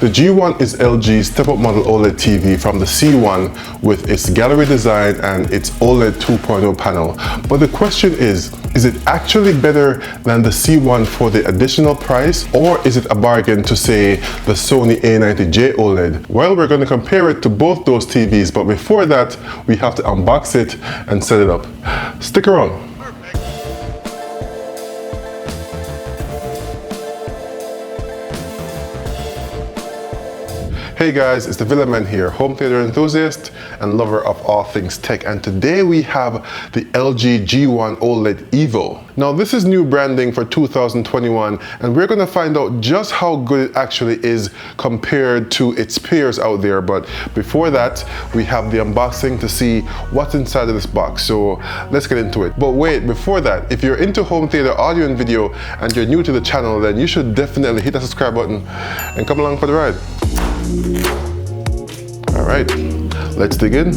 The G1 is LG's step-up model OLED TV from the C1 with its gallery design and its OLED 2.0 panel. But the question is it actually better than the C1 for the additional price, or is it a bargain to say the Sony A90J OLED? Well, we're going to compare it to both those TVs, but before that, we have to unbox it and set it up. Stick around. Hey guys, it's the Villaman here, home theater enthusiast and lover of all things tech, and today we have the LG G1 OLED Evo. Now this is new branding for 2021 and we're going to find out just how good it actually is compared to its peers out there, but before that we have the unboxing to see what's inside of this box, so let's get into it. But wait, before that, if you're into home theater audio and video and you're new to the channel, then you should definitely hit that subscribe button and come along for the ride. All right, let's dig in.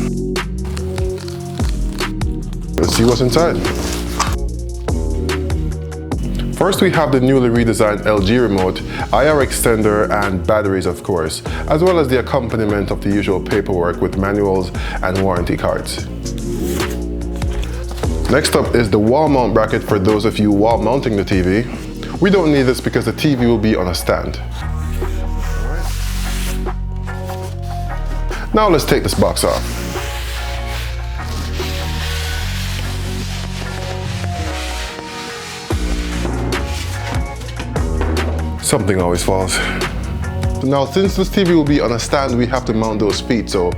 Let's see what's inside. First, we have the newly redesigned LG remote, IR extender, and batteries, of course, as well as the accompaniment of the usual paperwork with manuals and warranty cards. Next up is the wall mount bracket for those of you wall mounting the TV. We don't need this because the TV will be on a stand. Now let's take this box off. Something always falls. Now since this TV will be on a stand, we have to mount those feet, so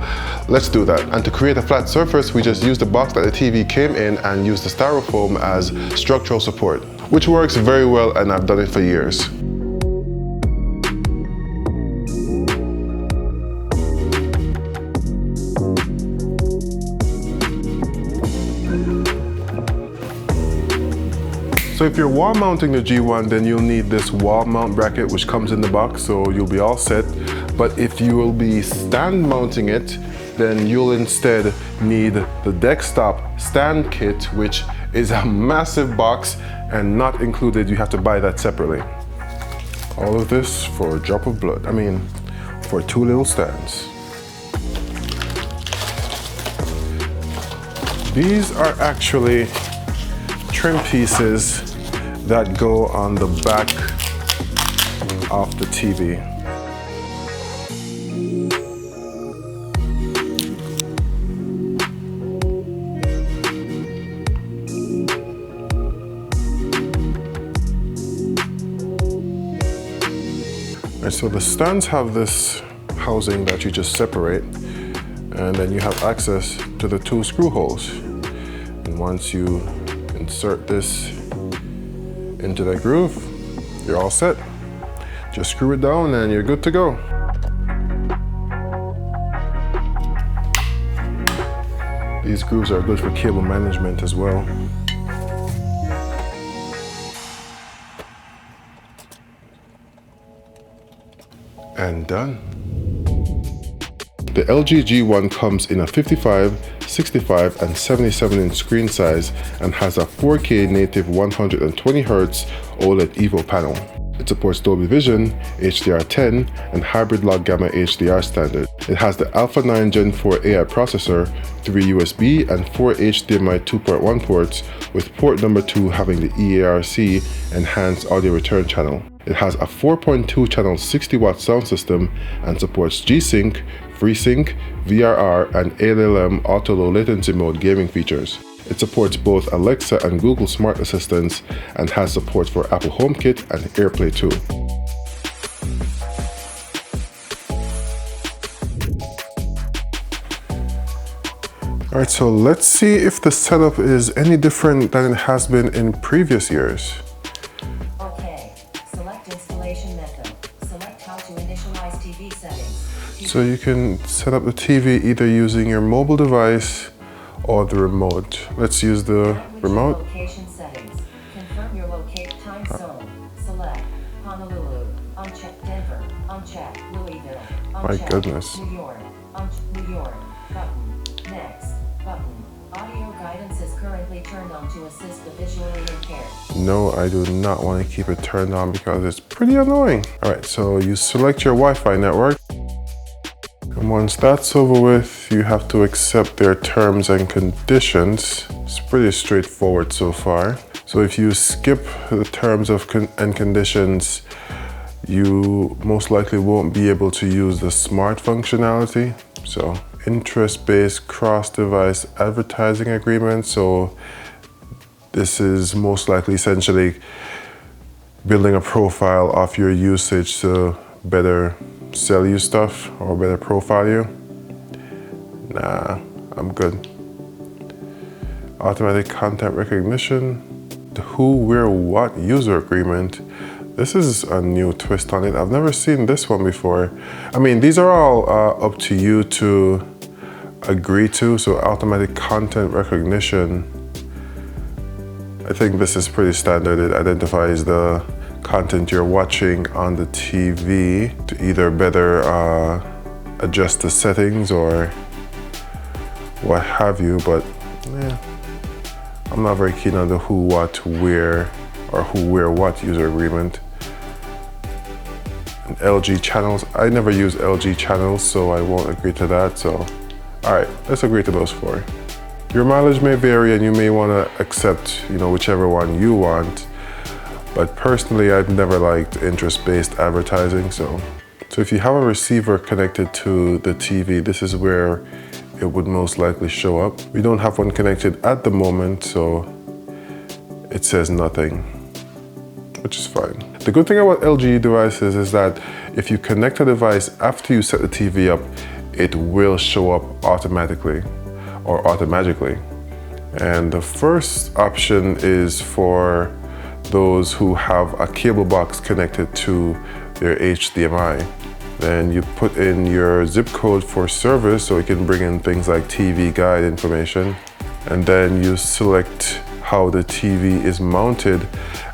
let's do that. And to create a flat surface, we just use the box that the TV came in and use the styrofoam as structural support, which works very well and I've done it for years. So if you're wall mounting the G1, then you'll need this wall mount bracket which comes in the box, so you'll be all set. But if you will be stand mounting it, then you'll instead need the desktop stand kit, which is a massive box and not included. You have to buy that separately. All of this for a drop of blood. I mean, for two little stands. These are actually trim pieces that go on the back of the TV. And so the stands have this housing that you just separate, and then you have access to the two screw holes. And once you insert this into that groove, you're all set. Just screw it down and you're good to go. These grooves are good for cable management as well. And done. The LG G1 comes in a 55, 65 and 77-inch screen size and has a 4K native 120Hz OLED Evo panel. It supports Dolby Vision, HDR10 and hybrid log gamma HDR standard. It has the Alpha 9 Gen 4 AI processor, 3 USB and 4 HDMI 2.1 ports, with port number 2 having the EARC enhanced audio return channel. It has a 4.2 channel 60-watt sound system and supports G-Sync, FreeSync, VRR, and ALLM auto low latency mode gaming features. It supports both Alexa and Google Smart Assistants and has support for Apple HomeKit and AirPlay 2. Alright, so let's see if the setup is any different than it has been in previous years. Okay, select installation method. Select how to initialize TV settings. So you can set up the TV either using your mobile device or the remote. Let's use the remote. Location settings. Confirm your time zone. Select Honolulu. Uncheck Denver. Uncheck Louisville. My goodness. New York. New York. Button. Next. Button. Audio guidance is currently turned on to assist the visually impaired. No, I do not want to keep it turned on because it's pretty annoying. All right, so you select your Wi-Fi network. And once that's over with, you have to accept their terms and conditions. It's pretty straightforward so far. So if you skip the terms and conditions, you most likely won't be able to use the smart functionality. So interest-based cross-device advertising agreement. So this is most likely essentially building a profile of your usage to better sell you stuff or better profile you. Nah, I'm good. Automatic content recognition. The who, where, what user agreement. This is a new twist on it. I've never seen this one before. I mean, these are all up to you to agree to. So automatic content recognition. I think this is pretty standard. It identifies the content you're watching on the TV to either better adjust the settings or what have you, but yeah, I'm not very keen on the who, what, where, or who, where, what user agreement. And LG channels, I never use LG channels, so I won't agree to that. So, all right, let's agree to those four. Your mileage may vary and you may want to accept, whichever one you want. But personally, I've never liked interest-based advertising. So if you have a receiver connected to the TV, this is where it would most likely show up. We don't have one connected at the moment, so it says nothing, which is fine. The good thing about LG devices is that if you connect a device after you set the TV up, it will show up automatically or automagically. And the first option is for those who have a cable box connected to their HDMI. Then you put in your zip code for service so it can bring in things like TV guide information. And then you select how the TV is mounted.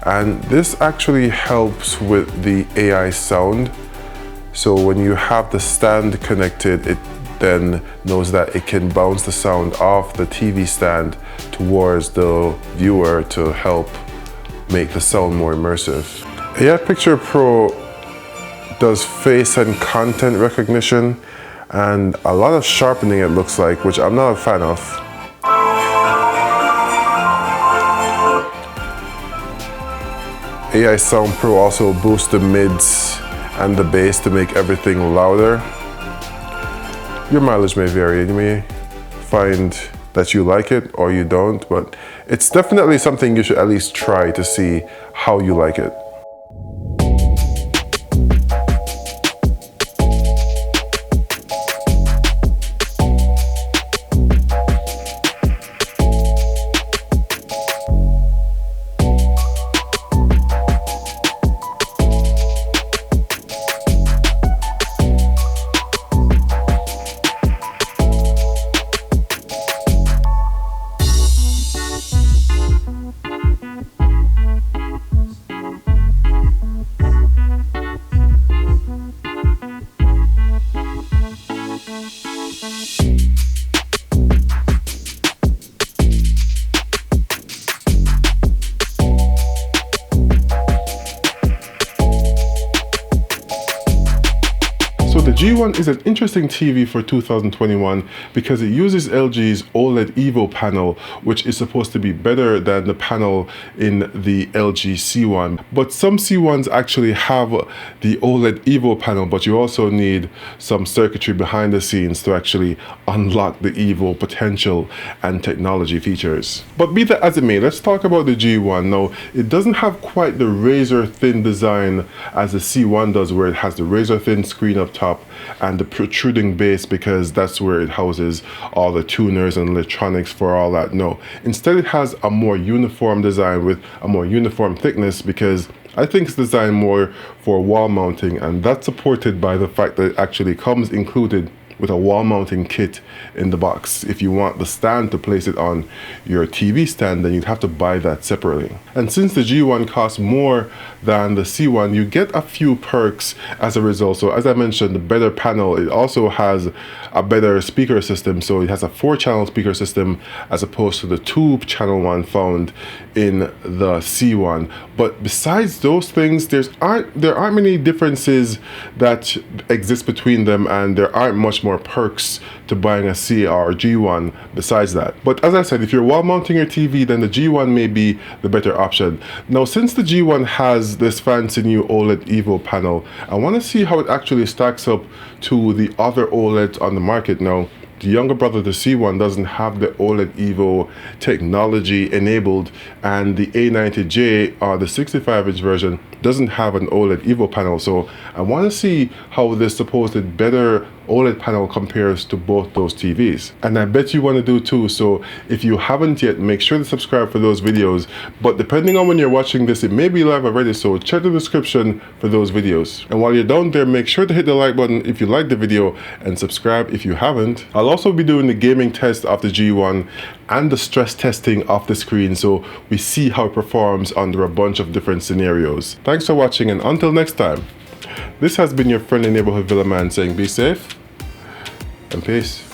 And this actually helps with the AI sound. So when you have the stand connected, it then knows that it can bounce the sound off the TV stand towards the viewer to help make the sound more immersive. AI Picture Pro does face and content recognition and a lot of sharpening, it looks like, which I'm not a fan of. AI Sound Pro also boosts the mids and the bass to make everything louder. Your mileage may vary. You may find that you like it or you don't, but it's definitely something you should at least try to see how you like it. The G1 is an interesting TV for 2021 because it uses LG's OLED Evo panel, which is supposed to be better than the panel in the LG C1. But some C1s actually have the OLED Evo panel, but you also need some circuitry behind the scenes to actually unlock the Evo potential and technology features. But be that as it may, let's talk about the G1. Now, it doesn't have quite the razor thin design as the C1 does, where it has the razor thin screen up top and the protruding base, because that's where it houses all the tuners and electronics for all that. No, instead it has a more uniform design with a more uniform thickness, because I think it's designed more for wall mounting, and that's supported by the fact that it actually comes included with a wall mounting kit in the box. If you want the stand to place it on your TV stand, then you'd have to buy that separately. And since the G1 costs more than the C1, you get a few perks as a result. So as I mentioned, the better panel, it also has a better speaker system. So it has a 4-channel speaker system as opposed to the 2-channel one found in the C1. But besides those things, there aren't many differences that exist between them, and there aren't much more perks to buying a C or G1 besides that. But as I said, if you're wall mounting your TV, then the G1 may be the better option. Now, since the G1 has this fancy new OLED Evo panel, I want to see how it actually stacks up to the other OLEDs on the market. Now, the younger brother, the C1, doesn't have the OLED Evo technology enabled, and the A90J, or the 65-inch version, doesn't have an OLED Evo panel. So I want to see how this supposed better OLED panel compares to both those TVs. And I bet you want to do too. So if you haven't yet, make sure to subscribe for those videos. But depending on when you're watching this, it may be live already, so check the description for those videos. And while you're down there, make sure to hit the like button if you like the video, and subscribe if you haven't. I'll also be doing the gaming test of the G1 and the stress testing of the screen, so we see how it performs under a bunch of different scenarios. Thanks for watching, and until next time, this has been your friendly neighborhood Villaman saying be safe and peace.